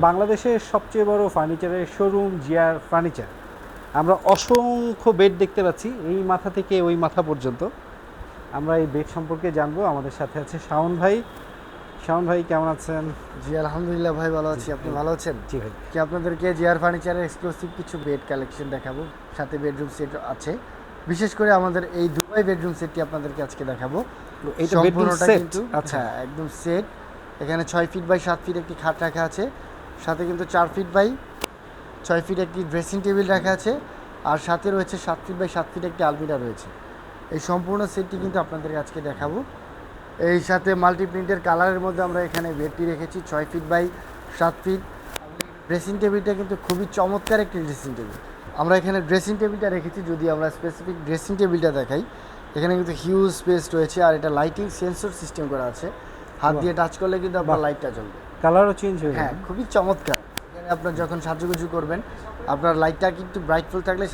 বাংলাদেশের সবচেয়ে বড় ফার্নিচারের শোরুম জিআর ফার্নিচার। আমরা অসংখ্য বেড দেখতে পাচ্ছি এই মাথা থেকে ওই মাথা পর্যন্ত। আমরা এই বেড সম্পর্কে জানবো। আমাদের সাথে আছে শাওন ভাই। শাওন ভাই কেমন আছেন? জি আলহামদুলিল্লাহ ভাই, ভালো আছি। আপনি ভালো আছেন? জি ভাই। কি আপনাদেরকে জিআর ফার্নিচারের এক্সক্লুসিভ কিছু বেড কালেকশন দেখাবো, সাথে বেডরুম সেট আছে। বিশেষ করে আমাদের এই দুবাই বেডরুম সেটটি আপনাদেরকে আজকে দেখাবো। এইটা বেডরুম সেট? আচ্ছা, একদম সেট। এখানে 6 ফিট বাই 7 ফিট একটি খাট রাখা আছে, সাথে কিন্তু 4 ফিট বাই 6 ফিট একটি ড্রেসিং টেবিল রাখা আছে, আর সাথে রয়েছে 7 ফিট বাই 7 ফিট একটি আলমিরা রয়েছে। এই সম্পূর্ণ সেটটি কিন্তু আপনাদেরকে আজকে দেখাবো। এই সাথে মাল্টি প্রিন্টের কালারের মধ্যে আমরা এখানে বেডটি রেখেছি 6 ফিট বাই 7 ফিট। ড্রেসিং টেবিলটা কিন্তু খুবই চমৎকার একটি ড্রেসিং টেবিল। আমরা এখানে ড্রেসিং টেবিলটা রেখেছি, যদি আমরা স্পেসিফিক ড্রেসিং টেবিলটা দেখাই, এখানে কিন্তু হিউজ স্পেস রয়েছে, আর এটা লাইটিং সেন্সর সিস্টেম করা আছে। হাত দিয়ে টাচ করলে কিন্তু আপনার লাইটটা জ্বলবে, কালারও চেঞ্জ হয়ে হ্যাঁ, খুবই চমৎকার। এখানে আপনার যখন সাজুগুজু করবেন, আপনার লাইটটা কিন্তু ব্রাইটফুল থাকলে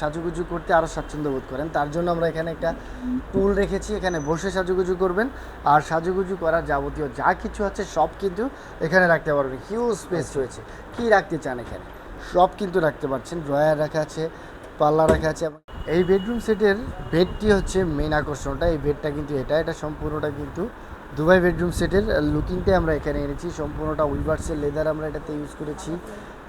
সাজুগুজু করতে আরও স্বাচ্ছন্দ্য বোধ করেন। তার জন্য আমরা এখানে একটা টুল রেখেছি, এখানে বসে সাজুগুজু করবেন, আর সাজুগুজু করার যাবতীয় যা কিছু আছে সব কিন্তু এখানে রাখতে পারবেন। হিউজ স্পেস রয়েছে, কি রাখতে চান এখানে সব কিন্তু রাখতে পারছেন। ড্রয়ার রাখা আছে, পাল্লা রাখা আছে। এই বেডরুম সেটের বেডটি হচ্ছে মেন আকর্ষণটা। এই বেডটা কিন্তু এটা সম্পূর্ণটা কিন্তু দুবাই বেডরুম সেটের লুকিংটাই আমরা এখানে এনেছি। সম্পূর্ণটা উইভার্সের লেদার আমরা এটাতে ইউজ করেছি,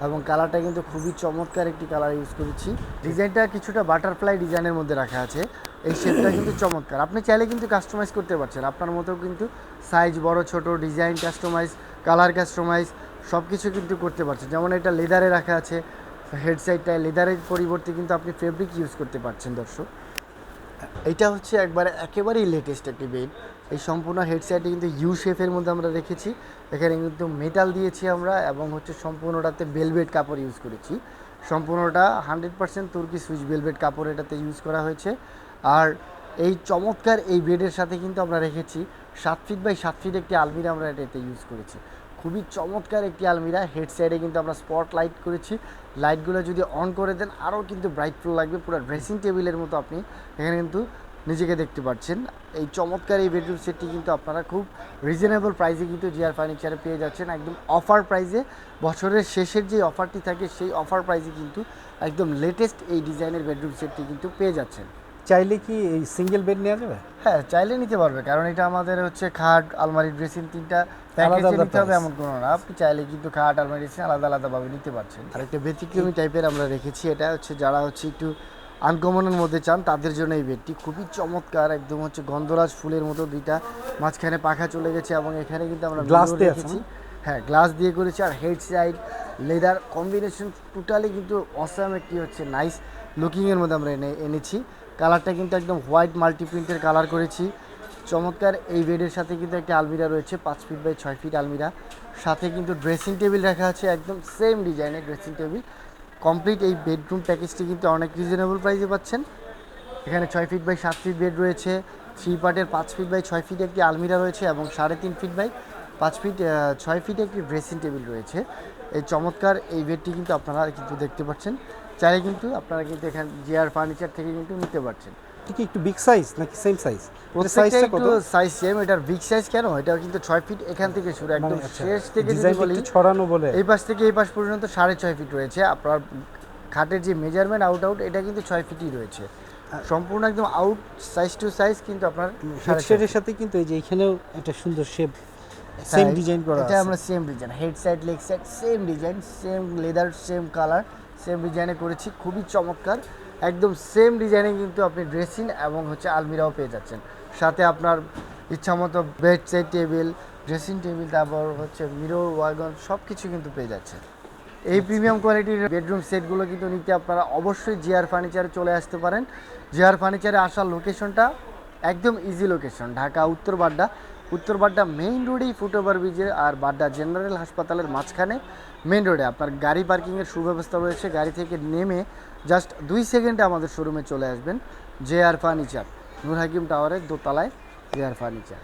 এবং কালারটা কিন্তু খুবই চমৎকার একটি কালার ইউজ করেছি। ডিজাইনটা কিছুটা বাটারফ্লাই ডিজাইনের মধ্যে রাখা আছে। এই শেপটা কিন্তু চমৎকার। আপনি চাইলে কিন্তু কাস্টমাইজ করতে পারছেন আপনার মতো, কিন্তু সাইজ বড় ছোট, ডিজাইন কাস্টমাইজ, কালার কাস্টমাইজ সব কিছু কিন্তু করতে পারছেন। যেমন এটা লেদারে রাখা আছে, হেড সাইডটায় লেদারের পরিবর্তে কিন্তু আপনি ফেব্রিক ইউজ করতে পারছেন। দর্শক, এইটা হচ্ছে একেবারেই লেটেস্ট একটি বেড। এই সম্পূর্ণ হেড সাইডে কিন্তু ইউ শেপের মধ্যে আমরা রেখেছি। এখানে কিন্তু মেটাল দিয়েছি আমরা, এবং হচ্ছে সম্পূর্ণটাতে বেলভেট কাপড় ইউজ করেছি। সম্পূর্ণটা 100% তুর্কি সুইচ বেলভেট কাপড় এটাতে ইউজ করা হয়েছে। আর এই চমৎকার এই বেডের সাথে কিন্তু আমরা রেখেছি 7 ফিট বাই 7 ফিট একটি আলমিরা আমরা এটাতে ইউজ করেছি। খুবই চমৎকার একটি আলমিরা। হেড সাইডে কিন্তু আমরা স্পট লাইট করেছি। লাইটগুলো যদি অন করে দেন আরও কিন্তু ব্রাইটফুল লাগবে, পুরো ড্রেসিং টেবিলের মতো আপনি এখানে কিন্তু নিজেকে দেখতে পাচ্ছেন। এই চমৎকার এই বেডরুম সেটটি কিন্তু আপনারা খুব রিজনেবল প্রাইসে কিন্তু জিআর ফার্নিচারে পেয়ে যাচ্ছেন, একদম অফার প্রাইসে। বছরের শেষের যে অফারটি থাকে সেই অফার প্রাইসে কিন্তু একদম লেটেস্ট এই ডিজাইনের বেডরুম সেটটি কিন্তু পেয়ে যাচ্ছেন। চাইলে কি এই সিঙ্গেল বেড নেওয়া যাবে? হ্যাঁ, চাইলে নিতে পারবে, কারণ এটা আমাদের হচ্ছে খাট, আলমারি, ড্রেসিং তিনটা প্যাকেজে নিতে হবে এমন কোনো না। আপনি চাইলে কিন্তু খাট, আলমারি, ড্রেসিং আলাদা আলাদাভাবে নিতে পারছেন। আর একটা ব্যতিক্রমী টাইপের আমরা রেখেছি। এটা হচ্ছে যারা হচ্ছে একটু আনকমনের মধ্যে চান তাদের জন্য এই বেডটি খুবই চমৎকার। একদম হচ্ছে গন্ধরাজ ফুলের মতো, দুইটা মাঝখানে পাখা চলে গেছে, এবং এখানে কিন্তু আমরা গ্লাস দিয়ে রেখেছি। হ্যাঁ, গ্লাস দিয়ে করেছি। আর head side leather combination totally কিন্তু অসাম একটি হচ্ছে নাইস লুকিংয়ের মধ্যে আমরা এনেছি। কালারটা কিন্তু একদম হোয়াইট মাল্টি প্রিন্টের কালার করেছি। চমৎকার এই বেডের সাথে কিন্তু একটা আলমিরা রয়েছে 5 ফিট বাই 6 ফিট আলমিরা। সাথে কিন্তু ড্রেসিং টেবিল রাখা আছে, একদম সেম ডিজাইনের ড্রেসিং টেবিল। কমপ্লিট এই বেডরুম প্যাকেজটি কিন্তু অনেক রিজনেবল প্রাইসে পাচ্ছেন। এখানে 6 ফিট বাই 7 ফিট বেড রয়েছে, 3 পার্টের 5 ফিট বাই 6 ফিট একটি আলমিরা রয়েছে, এবং 3.5 ফিট বাই 6 ফিট একটি ড্রেসিং টেবিল রয়েছে। এই চমৎকার এই বেডটি কিন্তু আপনারা কিন্তু দেখতে পাচ্ছেন। চাইলে কিন্তু আপনারা কিন্তু এখানে জিআর ফার্নিচার থেকে কিন্তু নিতে পারছেন। কি একটু বিগ সাইজ নাকি সেম সাইজ? সাইজটা কত? Size same. এটার বিগ সাইজ কেন? এটা কিন্তু 6 ফিট এখান থেকে শুরু, একদম শেষ থেকে যদি বলি ছড়ানো বলে এই পাশ থেকে এই পাশ পর্যন্ত 6.5 ফিট রয়েছে। আপনার খাটের যে মেজারমেন্ট আউট এটা কিন্তু 6 ফিটই রয়েছে। সম্পূর্ণ একদম আউট সাইজ টু সাইজ কিন্তু আপনার হেডসেটের সাথে কিন্তু এই যে এখানেও একটা সুন্দর শেপ, সেম ডিজাইন করা আছে। এটা আমরা same design, head side leg side same design, same leather, same colour, same ডিজাইনে করেছি। খুবই চমৎকার, একদম সেম ডিজাইনে কিন্তু আপনি ড্রেসিং এবং হচ্ছে আলমিরাও পেয়ে যাচ্ছেন। সাথে আপনার ইচ্ছামতো bed side table, dressing table, তারপর হচ্ছে মিরর, ওয়াগন সব কিছু কিন্তু পেয়ে যাচ্ছেন। এই প্রিমিয়াম কোয়ালিটির বেডরুম সেটগুলো কিন্তু নিতে আপনারা অবশ্যই জিআর ফার্নিচারে চলে আসতে পারেন। জিআর ফার্নিচারে আসার লোকেশনটা একদম ইজি লোকেশন, ঢাকা উত্তর বাড্ডা মেইন রোডেই ফুটওভার ব্রিজে, আর বাড্ডা জেনারেল হাসপাতালের মাঝখানে মেইন রোডে আপনার গাড়ি পার্কিংয়ের সুব্যবস্থা রয়েছে। গাড়ি থেকে নেমে জাস্ট 2 সেকেন্ডে আমাদের শোরুমে চলে আসবেন। জিআর ফার্নিচার, নূর হাকিম টাওয়ারের দোতলায় জিআর ফার্নিচার।